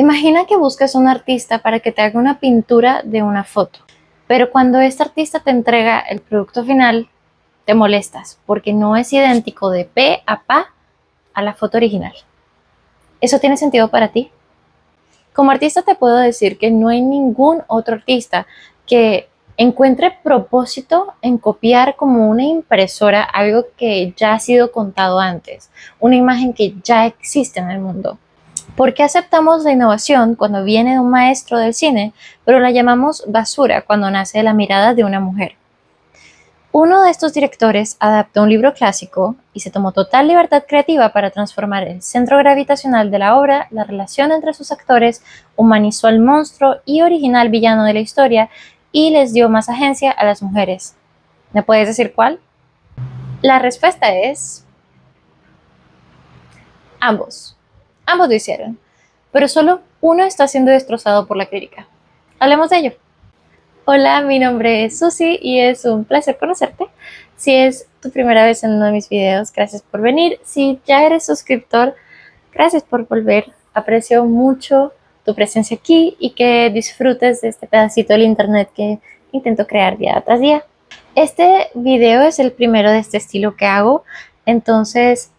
Imagina que buscas a un artista para que te haga una pintura de una foto, pero cuando este artista te entrega el producto final, te molestas porque no es idéntico de pe a pa a la foto original. ¿Eso tiene sentido para ti? Como artista te puedo decir que no hay ningún otro artista que encuentre propósito en copiar como una impresora algo que ya ha sido contado antes, una imagen que ya existe en el mundo. ¿Por qué aceptamos la innovación cuando viene de un maestro del cine, pero la llamamos basura cuando nace de la mirada de una mujer? Uno de estos directores adaptó un libro clásico y se tomó total libertad creativa para transformar el centro gravitacional de la obra, la relación entre sus actores, humanizó al monstruo y original villano de la historia y les dio más agencia a las mujeres. ¿Me puedes decir cuál? La respuesta es ambos. Ambos lo hicieron, pero solo uno está siendo destrozado por la crítica. Hablemos de ello. Hola, mi nombre es Susi y es un placer conocerte. Si es tu primera vez en uno de mis videos, gracias por venir. Si ya eres suscriptor, gracias por volver. Aprecio mucho tu presencia aquí y que disfrutes de este pedacito del internet que intento crear día tras día. Este video es el primero de este estilo que hago, entonces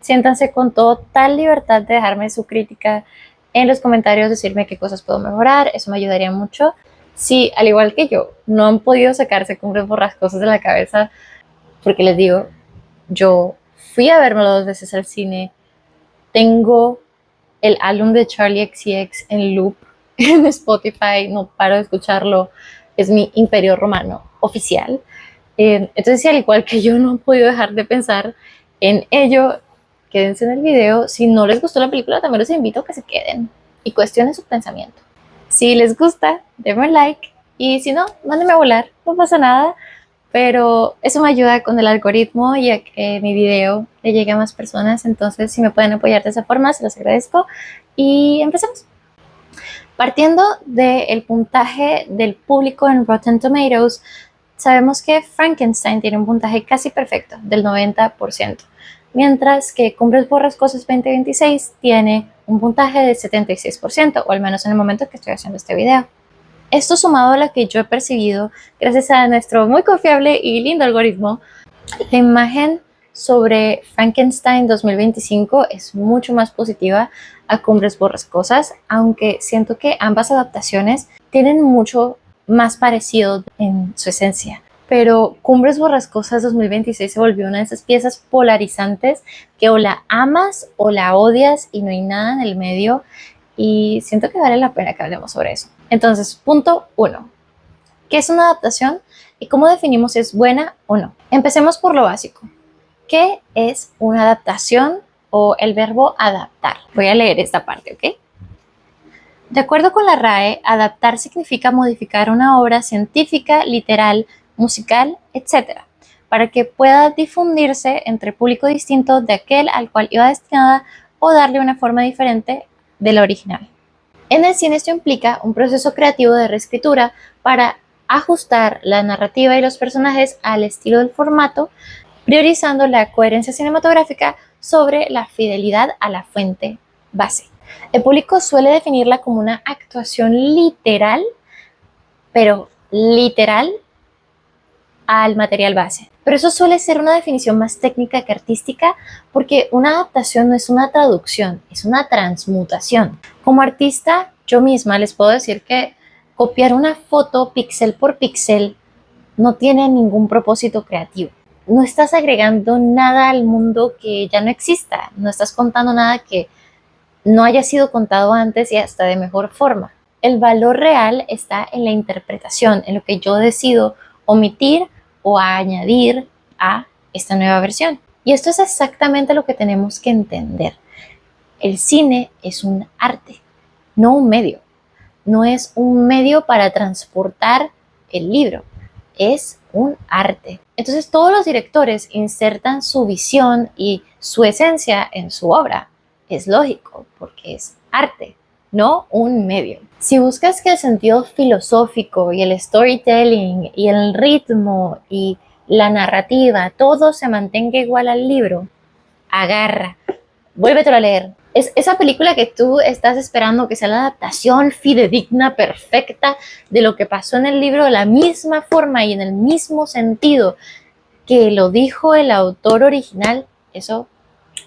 siéntanse con total libertad de dejarme su crítica en los comentarios, decirme qué cosas puedo mejorar, eso me ayudaría mucho. Si, al igual que yo, no han podido sacarse Cumbres Borrascosas de la cabeza, porque les digo, yo fui a verlo 2 veces al cine, tengo el álbum de Charlie XCX en loop en Spotify, no paro de escucharlo, es mi imperio romano oficial. Entonces, si al igual que yo no han podido dejar de pensar en ello, quédense en el video. Si no les gustó la película, también los invito a que se queden y cuestionen su pensamiento. Si les gusta, denme like y si no, mándenme a volar, no pasa nada, pero eso me ayuda con el algoritmo y a que mi video le llegue a más personas, entonces si me pueden apoyar de esa forma, se los agradezco y empecemos. Partiendo del puntaje del público en Rotten Tomatoes, sabemos que Frankenstein tiene un puntaje casi perfecto, del 90%, mientras que Cumbres Borrascosas 2026 tiene un puntaje de 76%, o al menos en el momento que estoy haciendo este video. Esto sumado a lo que yo he percibido, gracias a nuestro muy confiable y lindo algoritmo, la imagen sobre Frankenstein 2025 es mucho más positiva a Cumbres Borrascosas, aunque siento que ambas adaptaciones tienen mucho más parecido en su esencia. Pero Cumbres Borrascosas 2026 se volvió una de esas piezas polarizantes que o la amas o la odias y no hay nada en el medio, y siento que vale la pena que hablemos sobre eso. Entonces, punto 1. ¿Qué es una adaptación y cómo definimos si es buena o no? Empecemos por lo básico. ¿Qué es una adaptación o el verbo adaptar? Voy a leer esta parte, ¿ok? De acuerdo con la RAE, adaptar significa modificar una obra científica, literal, musical, etc., para que pueda difundirse entre público distinto de aquel al cual iba destinada o darle una forma diferente de la original. En el cine esto implica un proceso creativo de reescritura para ajustar la narrativa y los personajes al estilo del formato, priorizando la coherencia cinematográfica sobre la fidelidad a la fuente base. El público suele definirla como una actuación literal, pero literal al material base. Pero eso suele ser una definición más técnica que artística, porque una adaptación no es una traducción, es una transmutación. Como artista, yo misma les puedo decir que copiar una foto píxel por píxel no tiene ningún propósito creativo. No estás agregando nada al mundo que ya no exista, no estás contando nada que no haya sido contado antes y hasta de mejor forma. El valor real está en la interpretación, en lo que yo decido omitir o añadir a esta nueva versión. Y esto es exactamente lo que tenemos que entender. El cine es un arte, no un medio. No es un medio para transportar el libro, es un arte. Entonces todos los directores insertan su visión y su esencia en su obra. Es lógico, porque es arte, no un medio. Si buscas que el sentido filosófico y el storytelling y el ritmo y la narrativa, todo se mantenga igual al libro, agarra, vuélvetelo a leer. Es esa película que tú estás esperando que sea la adaptación fidedigna, perfecta de lo que pasó en el libro, de la misma forma y en el mismo sentido que lo dijo el autor original. Eso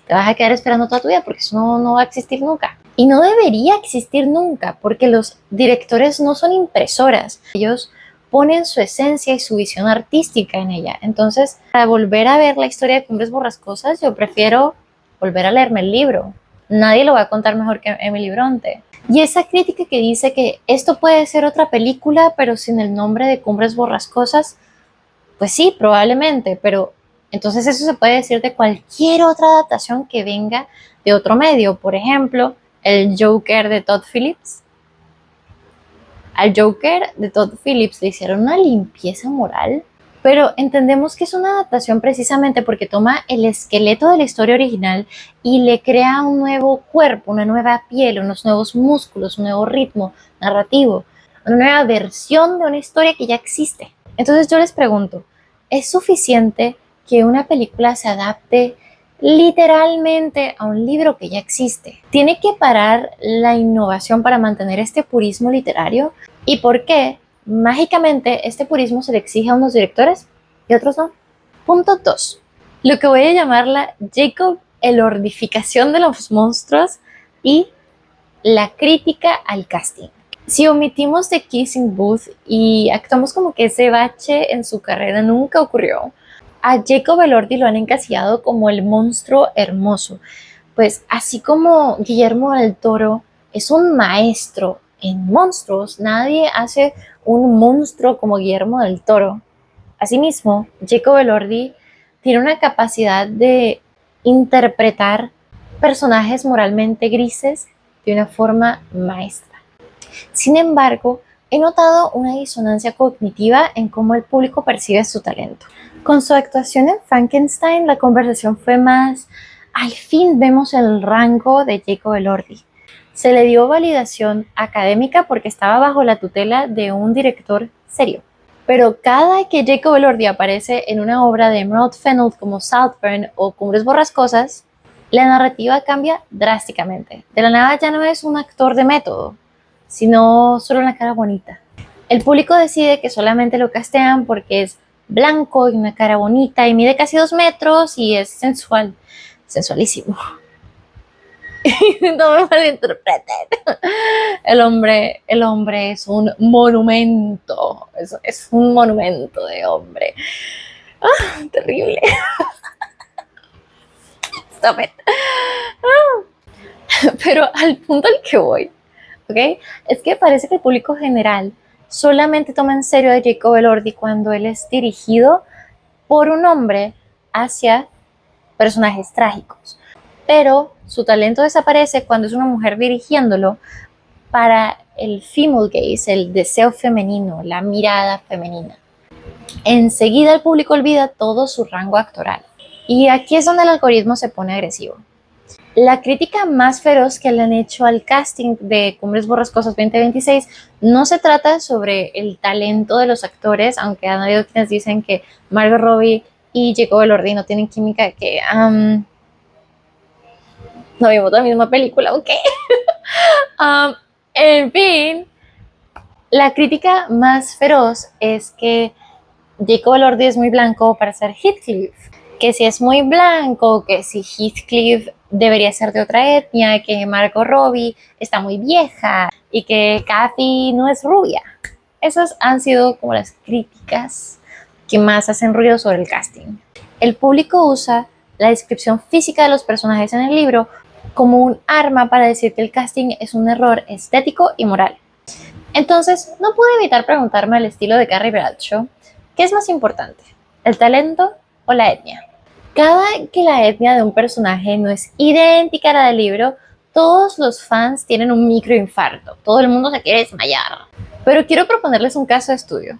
te vas a quedar esperando toda tu vida porque eso no va a existir nunca. Y no debería existir nunca porque los directores no son impresoras. Ellos ponen su esencia y su visión artística en ella. Entonces, para volver a ver la historia de Cumbres Borrascosas, yo prefiero volver a leerme el libro. Nadie lo va a contar mejor que Emily Bronte. Y esa crítica que dice que esto puede ser otra película, pero sin el nombre de Cumbres Borrascosas, pues sí, probablemente, pero entonces eso se puede decir de cualquier otra adaptación que venga de otro medio. Por ejemplo, el Joker de Todd Phillips. Al Joker de Todd Phillips le hicieron una limpieza moral, pero entendemos que es una adaptación precisamente porque toma el esqueleto de la historia original y le crea un nuevo cuerpo, una nueva piel, unos nuevos músculos, un nuevo ritmo narrativo, una nueva versión de una historia que ya existe. Entonces yo les pregunto, ¿es suficiente que una película se adapte literalmente a un libro que ya existe? ¿Tiene que parar la innovación para mantener este purismo literario? ¿Y por qué mágicamente este purismo se le exige a unos directores y a otros no? Punto 2. Lo que voy a llamar la Jacob Elordificación de los monstruos y la crítica al casting. Si omitimos The Kissing Booth y actuamos como que ese bache en su carrera nunca ocurrió, a Jacob Elordi lo han encasillado como el monstruo hermoso. Pues así como Guillermo del Toro es un maestro en monstruos, nadie hace un monstruo como Guillermo del Toro. Asimismo, Jacob Elordi tiene una capacidad de interpretar personajes moralmente grises de una forma maestra. Sin embargo, he notado una disonancia cognitiva en cómo el público percibe su talento. Con su actuación en Frankenstein, la conversación fue más, al fin vemos el rango de Jacob Elordi. Se le dio validación académica porque estaba bajo la tutela de un director serio. Pero cada que Jacob Elordi aparece en una obra de Emerald Fennell como Saltburn o Cumbres Borrascosas, la narrativa cambia drásticamente. De la nada ya no es un actor de método, sino solo una cara bonita. El público decide que solamente lo castean porque es blanco y una cara bonita y mide casi 2 metros y es sensual, sensualísimo. No me malinterpreten. El hombre es un monumento, es un monumento de hombre. Terrible. Stop it. Pero al punto al que voy, ¿ok? Es que parece que el público general solamente toma en serio a Jacob Elordi cuando él es dirigido por un hombre hacia personajes trágicos. Pero su talento desaparece cuando es una mujer dirigiéndolo para el female gaze, el deseo femenino, la mirada femenina. Enseguida el público olvida todo su rango actoral. Y aquí es donde el algoritmo se pone agresivo. La crítica más feroz que le han hecho al casting de Cumbres Borrascosas 2026 no se trata sobre el talento de los actores, aunque han habido quienes dicen que Margot Robbie y Jacob Elordi no tienen química, que no vimos la misma película, ¿ok? En fin, la crítica más feroz es que Jacob Elordi es muy blanco para ser Heathcliff, que si es muy blanco, que si Heathcliff debería ser de otra etnia, que Margot Robbie está muy vieja y que Kathy no es rubia. Esas han sido como las críticas que más hacen ruido sobre el casting. El público usa la descripción física de los personajes en el libro como un arma para decir que el casting es un error estético y moral. Entonces, no pude evitar preguntarme al estilo de Carrie Bradshaw, ¿qué es más importante, el talento o la etnia? Cada que la etnia de un personaje no es idéntica a la del libro, todos los fans tienen un microinfarto, todo el mundo se quiere desmayar. Pero quiero proponerles un caso de estudio.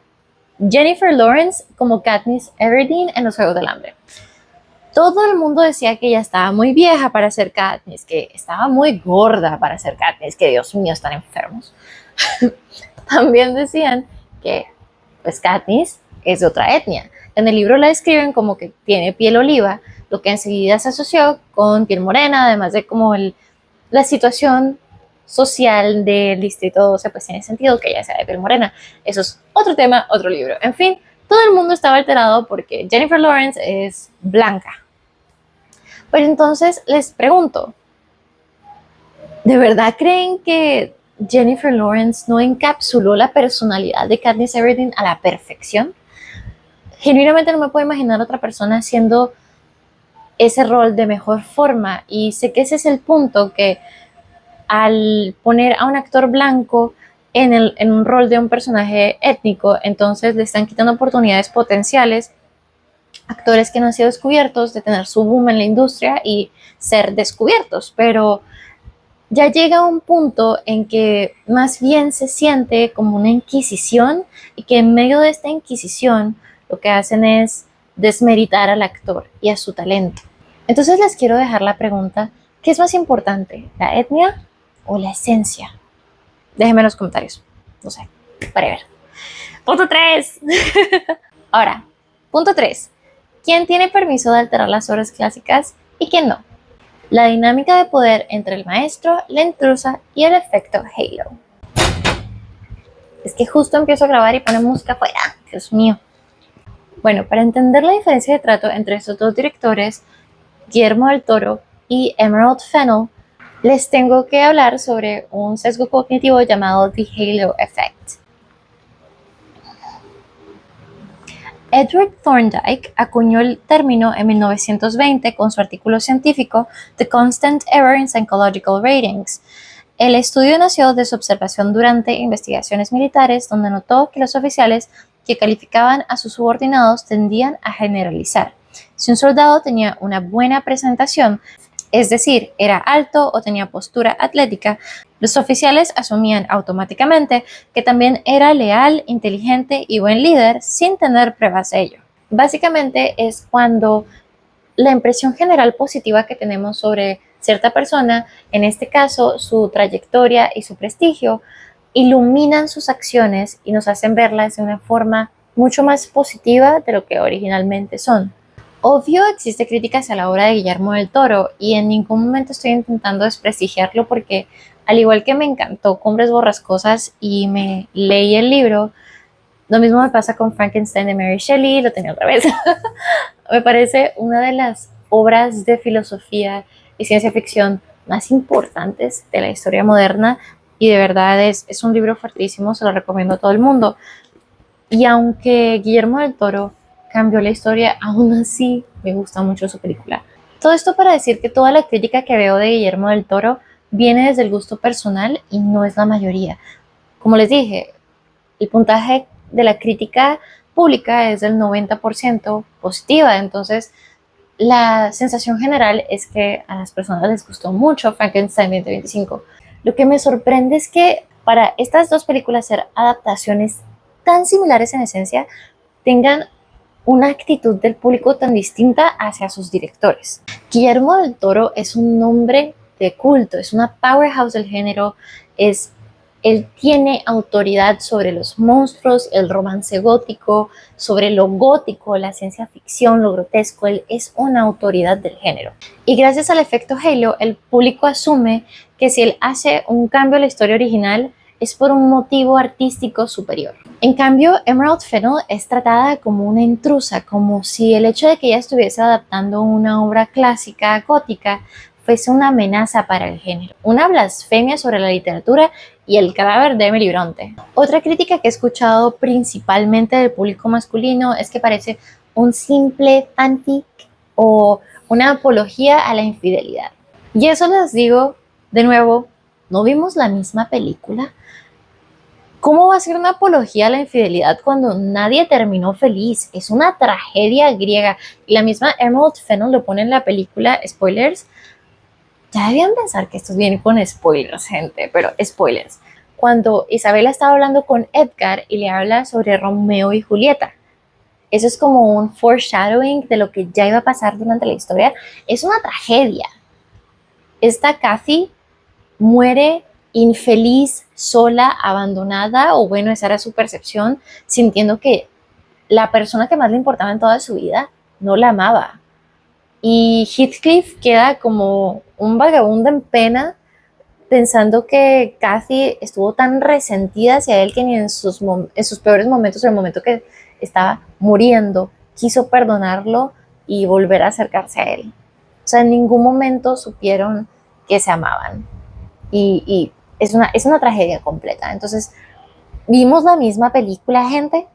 Jennifer Lawrence como Katniss Everdeen en Los Juegos del Hambre. Todo el mundo decía que ella estaba muy vieja para ser Katniss, que estaba muy gorda para ser Katniss, que Dios mío, están enfermos. También decían que pues Katniss es de otra etnia. En el libro la describen como que tiene piel oliva, lo que enseguida se asoció con piel morena, además de como la situación social del distrito 12, pues tiene sentido que ella sea de piel morena. Eso es otro tema, otro libro. En fin, todo el mundo estaba alterado porque Jennifer Lawrence es blanca. Pero entonces les pregunto, ¿de verdad creen que Jennifer Lawrence no encapsuló la personalidad de Katniss Everdeen a la perfección? Genuinamente no me puedo imaginar otra persona haciendo ese rol de mejor forma, y sé que ese es el punto, que al poner a un actor blanco en un rol de un personaje étnico, entonces le están quitando oportunidades potenciales a actores que no han sido descubiertos de tener su boom en la industria y ser descubiertos. Pero ya llega un punto en que más bien se siente como una inquisición, y que en medio de esta inquisición lo que hacen es desmeritar al actor y a su talento. Entonces les quiero dejar la pregunta: ¿qué es más importante, la etnia o la esencia? Déjenme en los comentarios, no sé, para ver. Punto 3. Ahora, punto 3. ¿Quién tiene permiso de alterar las obras clásicas y quién no? La dinámica de poder entre el maestro, la intrusa y el efecto Halo. Es que justo empiezo a grabar y pone música afuera. Dios mío. Bueno, para entender la diferencia de trato entre estos dos directores, Guillermo del Toro y Emerald Fennell, les tengo que hablar sobre un sesgo cognitivo llamado The Halo Effect. Edward Thorndike acuñó el término en 1920 con su artículo científico The Constant Error in Psychological Ratings. El estudio nació de su observación durante investigaciones militares, donde notó que los oficiales que calificaban a sus subordinados tendían a generalizar. Si un soldado tenía una buena presentación, es decir, era alto o tenía postura atlética, los oficiales asumían automáticamente que también era leal, inteligente y buen líder, sin tener pruebas de ello. Básicamente es cuando la impresión general positiva que tenemos sobre cierta persona, en este caso su trayectoria y su prestigio, iluminan sus acciones y nos hacen verlas de una forma mucho más positiva de lo que originalmente son. Obvio, existe críticas a la obra de Guillermo del Toro, y en ningún momento estoy intentando desprestigiarlo, porque al igual que me encantó Cumbres Borrascosas y me leí el libro, lo mismo me pasa con Frankenstein de Mary Shelley, lo tenía otra vez. Me parece una de las obras de filosofía y ciencia ficción más importantes de la historia moderna, y de verdad es un libro fuertísimo, se lo recomiendo a todo el mundo. Y aunque Guillermo del Toro cambió la historia, aún así me gusta mucho su película. Todo esto para decir que toda la crítica que veo de Guillermo del Toro viene desde el gusto personal y no es la mayoría. Como les dije, el puntaje de la crítica pública es del 90% positiva, entonces la sensación general es que a las personas les gustó mucho Frankenstein 2025. Lo que me sorprende es que para estas dos películas ser adaptaciones tan similares en esencia, tengan una actitud del público tan distinta hacia sus directores. Guillermo del Toro es un nombre de culto, es una powerhouse del género, él tiene autoridad sobre los monstruos, el romance gótico, sobre lo gótico, la ciencia ficción, lo grotesco. Él es una autoridad del género. Y gracias al efecto Halo, el público asume que si él hace un cambio a la historia original, es por un motivo artístico superior. En cambio, Emerald Fennell es tratada como una intrusa, como si el hecho de que ella estuviese adaptando una obra clásica gótica fuese una amenaza para el género, una blasfemia sobre la literatura y el cadáver de Emily Bronte. Otra crítica que he escuchado principalmente del público masculino es que parece un simple fanfic o una apología a la infidelidad. Y eso les digo, de nuevo, ¿no vimos la misma película? ¿Cómo va a ser una apología a la infidelidad cuando nadie terminó feliz? Es una tragedia griega. Y la misma Emerald Fennell lo pone en la película, spoilers. Ya debían pensar que esto viene con spoilers, gente, pero spoilers. Cuando Isabela estaba hablando con Edgar y le habla sobre Romeo y Julieta, eso es como un foreshadowing de lo que ya iba a pasar durante la historia. Es una tragedia. Esta Kathy muere infeliz, sola, abandonada, o bueno, esa era su percepción, sintiendo que la persona que más le importaba en toda su vida no la amaba. Y Heathcliff queda como un vagabundo en pena pensando que Cathy estuvo tan resentida hacia él que ni en sus peores momentos, en el momento que estaba muriendo, quiso perdonarlo y volver a acercarse a él. O sea, en ningún momento supieron que se amaban. Y es una tragedia completa. Entonces, vimos la misma película, gente,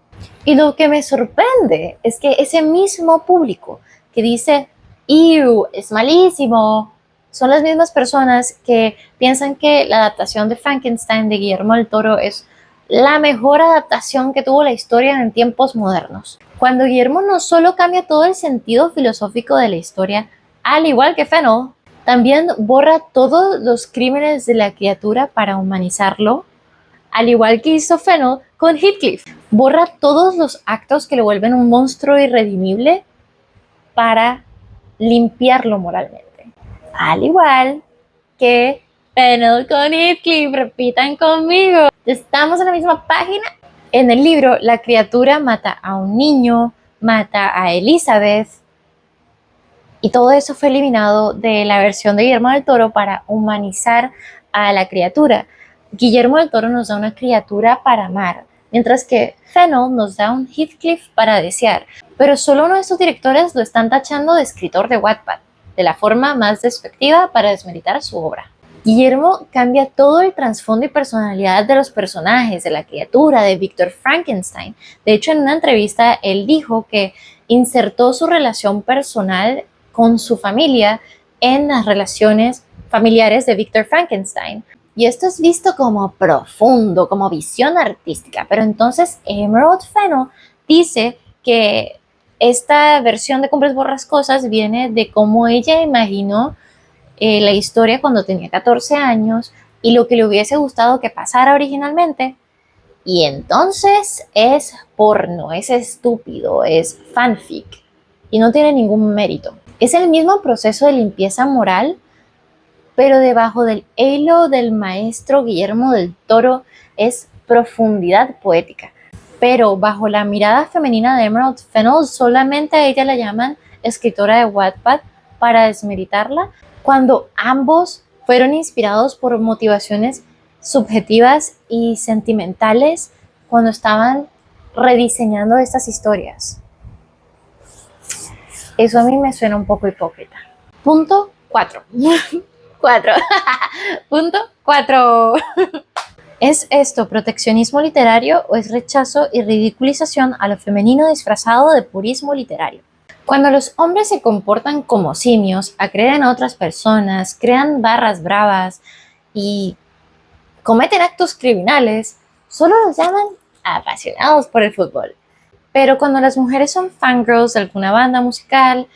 y lo que me sorprende es que ese mismo público que dice, ¡Ew! Es malísimo, son las mismas personas que piensan que la adaptación de Frankenstein de Guillermo del Toro es la mejor adaptación que tuvo la historia en tiempos modernos. Cuando Guillermo no solo cambia todo el sentido filosófico de la historia, al igual que Fennel, también borra todos los crímenes de la criatura para humanizarlo, al igual que hizo Fennel con Heathcliff. Borra todos los actos que le vuelven un monstruo irredimible para limpiarlo moralmente. Al igual que Fennel con Heathcliff, repitan conmigo. Estamos en la misma página. En el libro, la criatura mata a un niño, mata a Elizabeth, y todo eso fue eliminado de la versión de Guillermo del Toro para humanizar a la criatura. Guillermo del Toro nos da una criatura para amar, mientras que Fennel nos da un Heathcliff para desear. Pero solo uno de estos directores lo están tachando de escritor de Wattpad, de la forma más despectiva para desmeritar su obra. Guillermo cambia todo el trasfondo y personalidad de los personajes, de la criatura, de Victor Frankenstein. De hecho, en una entrevista, él dijo que insertó su relación personal con su familia en las relaciones familiares de Victor Frankenstein. Y esto es visto como profundo, como visión artística. Pero entonces Emerald Fennell dice que esta versión de Cumbres Borrascosas viene de cómo ella imaginó la historia cuando tenía 14 años y lo que le hubiese gustado que pasara originalmente. Y entonces es porno, es estúpido, es fanfic y no tiene ningún mérito. Es el mismo proceso de limpieza moral, pero debajo del halo del maestro Guillermo del Toro es profundidad poética. Pero bajo la mirada femenina de Emerald Fennell, solamente a ella la llaman escritora de Wattpad para desmeritarla, cuando ambos fueron inspirados por motivaciones subjetivas y sentimentales cuando estaban rediseñando estas historias. Eso a mí me suena un poco hipócrita. Punto 4. 4. Punto 4. ¿Es esto proteccionismo literario o es rechazo y ridiculización a lo femenino disfrazado de purismo literario? Cuando los hombres se comportan como simios, agreden a otras personas, crean barras bravas y cometen actos criminales, solo los llaman apasionados por el fútbol. Pero cuando las mujeres son fangirls de alguna banda musical,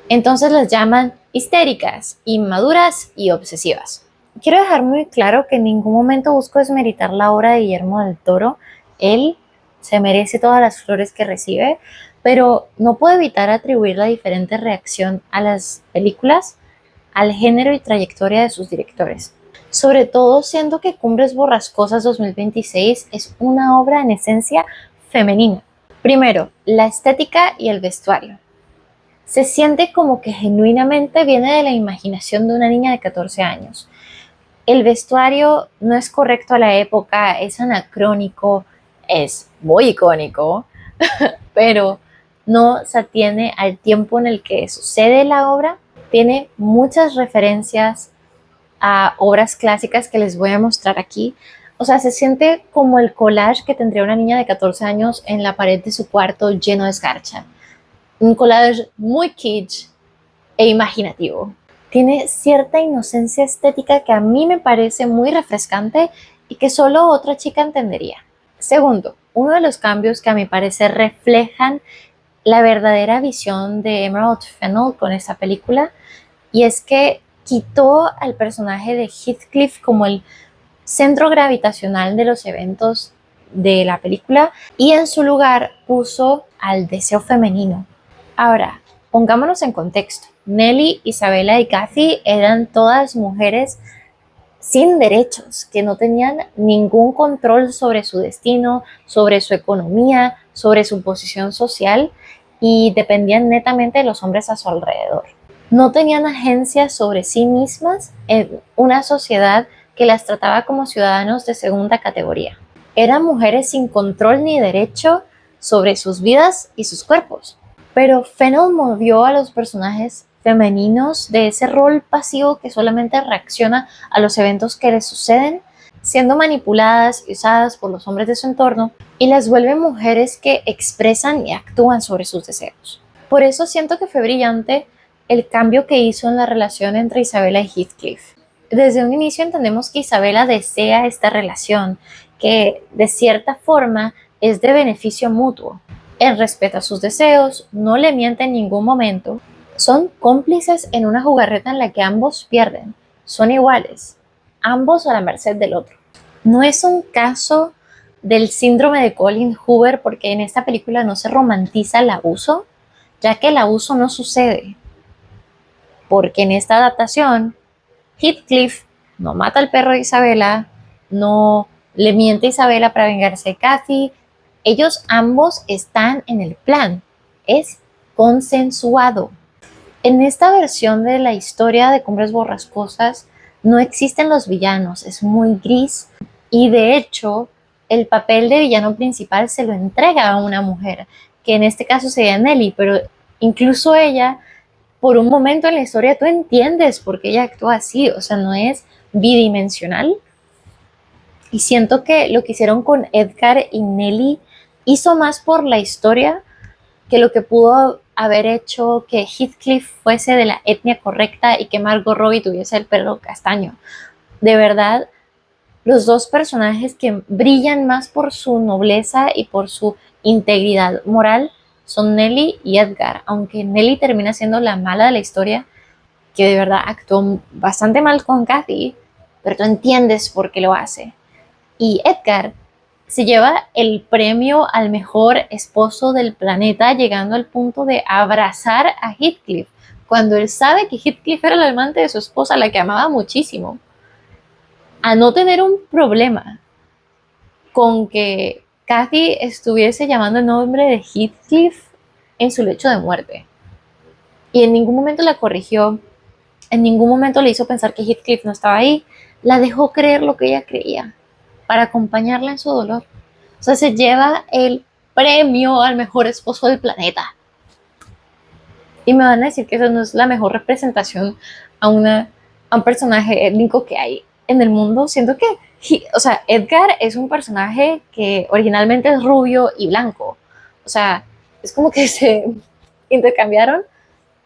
entonces las llaman histéricas, inmaduras y obsesivas. Quiero dejar muy claro que en ningún momento busco desmeritar la obra de Guillermo del Toro. Él se merece todas las flores que recibe, pero no puedo evitar atribuir la diferente reacción a las películas, al género y trayectoria de sus directores. Sobre todo siendo que Cumbres Borrascosas 2026 es una obra en esencia femenina. Primero, la estética y el vestuario. Se siente como que genuinamente viene de la imaginación de una niña de 14 años. El vestuario no es correcto a la época, es anacrónico, es muy icónico, pero no se atiene al tiempo en el que sucede la obra. Tiene muchas referencias a obras clásicas que les voy a mostrar aquí. O sea, se siente como el collage que tendría una niña de 14 años en la pared de su cuarto lleno de escarcha. Un collage muy kitsch e imaginativo. Tiene cierta inocencia estética que a mí me parece muy refrescante y que solo otra chica entendería. Segundo, uno de los cambios que a mi parecer reflejan la verdadera visión de Emerald Fennell con esta película, y es que quitó al personaje de Heathcliff como el centro gravitacional de los eventos de la película y en su lugar puso al deseo femenino. Ahora, pongámonos en contexto. Nelly, Isabella y Cathy eran todas mujeres sin derechos, que no tenían ningún control sobre su destino, sobre su economía, sobre su posición social y dependían netamente de los hombres a su alrededor. No tenían agencia sobre sí mismas en una sociedad que las trataba como ciudadanos de segunda categoría. Eran mujeres sin control ni derecho sobre sus vidas y sus cuerpos. Pero Fennel movió a los personajes femeninos de ese rol pasivo que solamente reacciona a los eventos que les suceden, siendo manipuladas y usadas por los hombres de su entorno, y las vuelve mujeres que expresan y actúan sobre sus deseos. Por eso siento que fue brillante el cambio que hizo en la relación entre Isabella y Heathcliff. Desde un inicio entendemos que Isabella desea esta relación, que de cierta forma es de beneficio mutuo. Él respeta sus deseos, no le miente en ningún momento. Son cómplices en una jugarreta en la que ambos pierden. Son iguales, ambos a la merced del otro. No es un caso del síndrome de Colin Hoover porque en esta película no se romantiza el abuso, ya que el abuso no sucede. Porque en esta adaptación, Heathcliff no mata al perro de Isabella, no le miente a Isabella para vengarse de Cathy. Ellos ambos están en el plan. Es consensuado. En esta versión de la historia de Cumbres Borrascosas no existen los villanos, es muy gris y de hecho el papel de villano principal se lo entrega a una mujer, que en este caso sería Nelly, pero incluso ella, por un momento en la historia tú entiendes por qué ella actúa así, o sea, no es bidimensional. Y siento que lo que hicieron con Edgar y Nelly hizo más por la historia que lo que pudo haber hecho que Heathcliff fuese de la etnia correcta y que Margot Robbie tuviese el pelo castaño. De verdad, los dos personajes que brillan más por su nobleza y por su integridad moral son Nelly y Edgar, aunque Nelly termina siendo la mala de la historia, que de verdad actuó bastante mal con Cathy, pero tú entiendes por qué lo hace. Y Edgar se lleva el premio al mejor esposo del planeta, llegando al punto de abrazar a Heathcliff, cuando él sabe que Heathcliff era el amante de su esposa, la que amaba muchísimo. A no tener un problema con que Cathy estuviese llamando el nombre de Heathcliff en su lecho de muerte. Y en ningún momento la corrigió, en ningún momento le hizo pensar que Heathcliff no estaba ahí, la dejó creer lo que ella creía para acompañarla en su dolor. O sea, se lleva el premio al mejor esposo del planeta. Y me van a decir que eso no es la mejor representación a un personaje étnico que hay en el mundo. Siento que, o sea, Edgar es un personaje que originalmente es rubio y blanco. O sea, es como que se intercambiaron,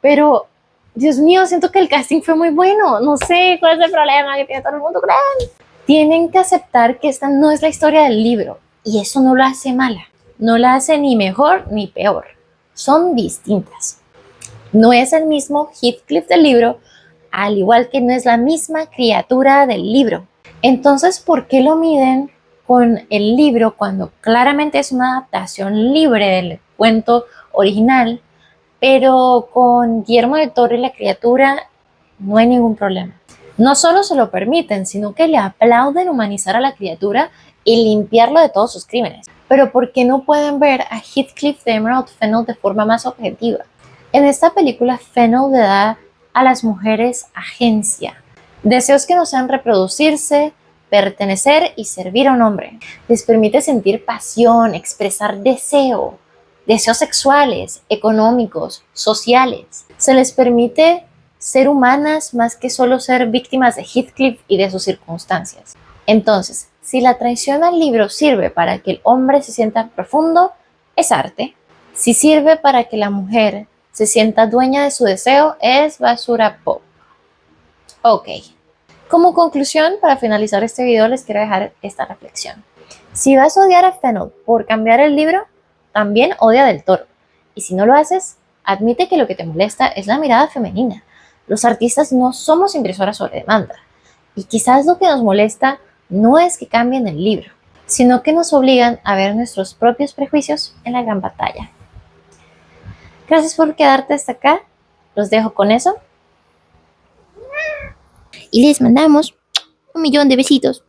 pero Dios mío, siento que el casting fue muy bueno. No sé cuál es el problema que tiene todo el mundo con él. Tienen que aceptar que esta no es la historia del libro y eso no la hace mala. No la hace ni mejor ni peor. Son distintas. No es el mismo Heathcliff del libro, al igual que no es la misma criatura del libro. Entonces, ¿por qué lo miden con el libro cuando claramente es una adaptación libre del cuento original? Pero con Guillermo del Toro y la criatura no hay ningún problema. No solo se lo permiten, sino que le aplauden humanizar a la criatura y limpiarlo de todos sus crímenes. Pero ¿por qué no pueden ver a Heathcliff de Emerald Fennell de forma más objetiva? En esta película, Fennell le da a las mujeres agencia, deseos que no sean reproducirse, pertenecer y servir a un hombre. Les permite sentir pasión, expresar deseos sexuales, económicos, sociales. Se les permite ser humanas más que solo ser víctimas de Heathcliff y de sus circunstancias. Entonces, si la traición al libro sirve para que el hombre se sienta profundo, es arte. Si sirve para que la mujer se sienta dueña de su deseo, es basura pop. Ok. Como conclusión, para finalizar este video, les quiero dejar esta reflexión. Si vas a odiar a Fennell por cambiar el libro, también odia del Toro. Y si no lo haces, admite que lo que te molesta es la mirada femenina. Los artistas no somos impresoras sobre demanda. Y quizás lo que nos molesta no es que cambien el libro, sino que nos obligan a ver nuestros propios prejuicios en la gran batalla. Gracias por quedarte hasta acá. Los dejo con eso. Y les mandamos Un millón de besitos.